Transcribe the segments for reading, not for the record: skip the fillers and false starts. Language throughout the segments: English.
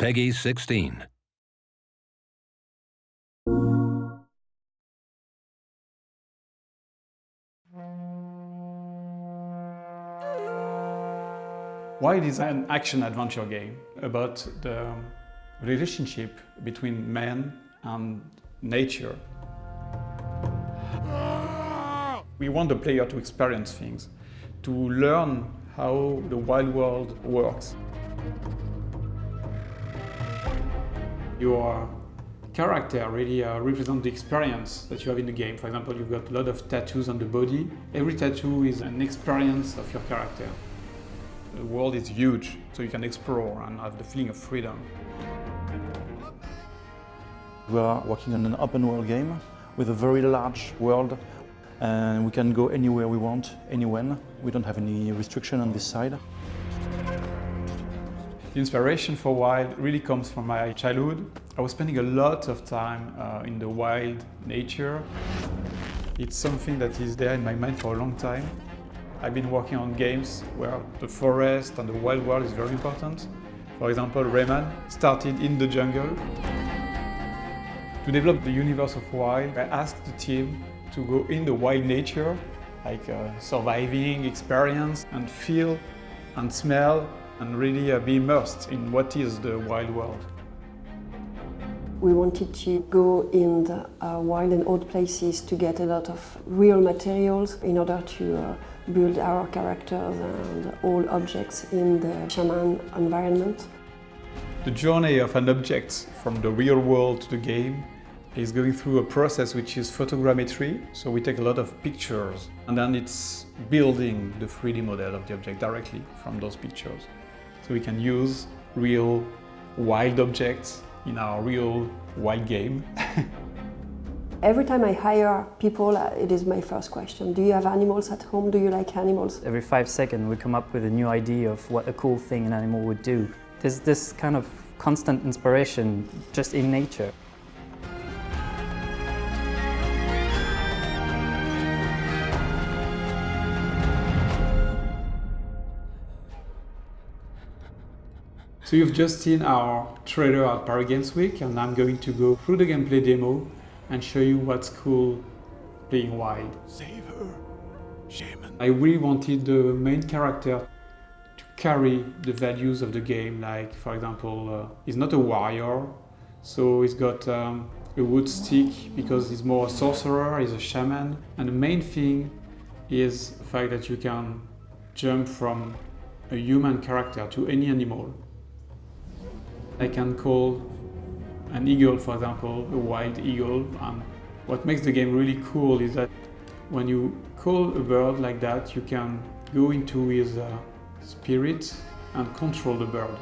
Peggy 16. WiLD is an action-adventure game about the relationship between man and nature. We want the player to experience things, to learn how the wild world works. Your character really represents the experience that you have in the game. For example, you've got a lot of tattoos on the body. Every tattoo is an experience of your character. The world is huge, so you can explore and have the feeling of freedom. We are working on an open world game with a very large world, and we can go anywhere we want, anywhen. We don't have any restriction on this side. The inspiration for WiLD really comes from my childhood. I was spending a lot of time in the wild nature. It's something that is there in my mind for a long time. I've been working on games where the forest and the wild world is very important. For example, Rayman started in the jungle. To develop the universe of WiLD, I asked the team to go in the wild nature, like surviving experience, and feel and smell and really be immersed in what is the wild world. We wanted to go in the wild and old places to get a lot of real materials in order to build our characters and all objects in the shaman environment. The journey of an object from the real world to the game is going through a process which is photogrammetry. So we take a lot of pictures and then it's building the 3D model of the object directly from those pictures. So we can use real wild objects in our real wild game. Every time I hire people, it is my first question. Do you have animals at home? Do you like animals? Every 5 seconds we come up with a new idea of what a cool thing an animal would do. There's this kind of constant inspiration just in nature. So you've just seen our trailer at Paris Games Week, and I'm going to go through the gameplay demo and show you what's cool playing WiLD. Save her, shaman. I really wanted the main character to carry the values of the game, like for example, he's not a warrior, so he's got a wood stick because he's more a sorcerer, he's a shaman. And the main thing is the fact that you can jump from a human character to any animal. I can call an eagle, for example, a wild eagle. What makes the game really cool is that when you call a bird like that, you can go into his spirit and control the bird.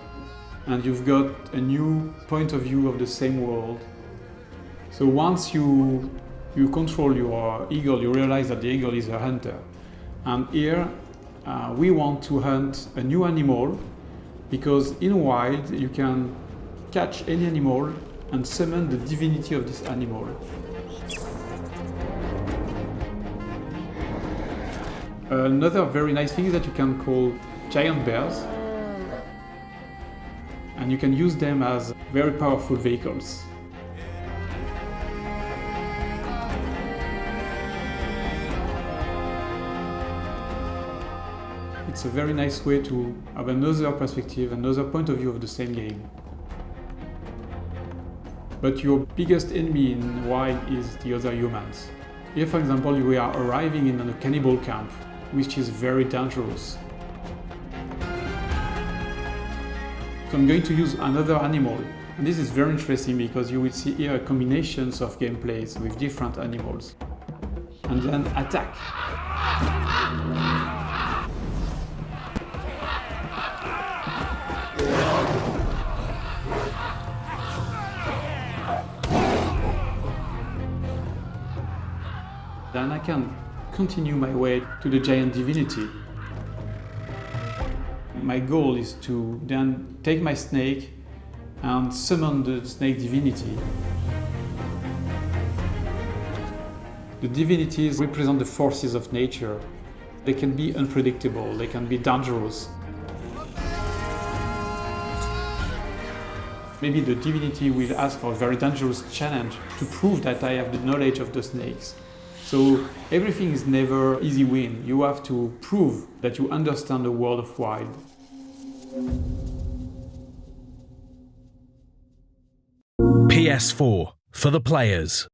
And you've got a new point of view of the same world. So once you control your eagle, you realize that the eagle is a hunter. And here we want to hunt a new animal, because in WiLD you can catch any animal and summon the divinity of this animal. Another very nice thing is that you can call giant bears, and you can use them as very powerful vehicles. It's a very nice way to have another perspective, another point of view of the same game. But your biggest enemy in WiLD is the other humans. Here, for example, we are arriving in a cannibal camp, which is very dangerous. So I'm going to use another animal. And this is very interesting because you will see here combinations of gameplays with different animals. And then attack. Then I can continue my way to the giant divinity. My goal is to then take my snake and summon the snake divinity. The divinities represent the forces of nature. They can be unpredictable, they can be dangerous. Maybe the divinity will ask for a very dangerous challenge to prove that I have the knowledge of the snakes. So everything is never easy win. You have to prove that you understand the world of WiLD. PS4 for the players.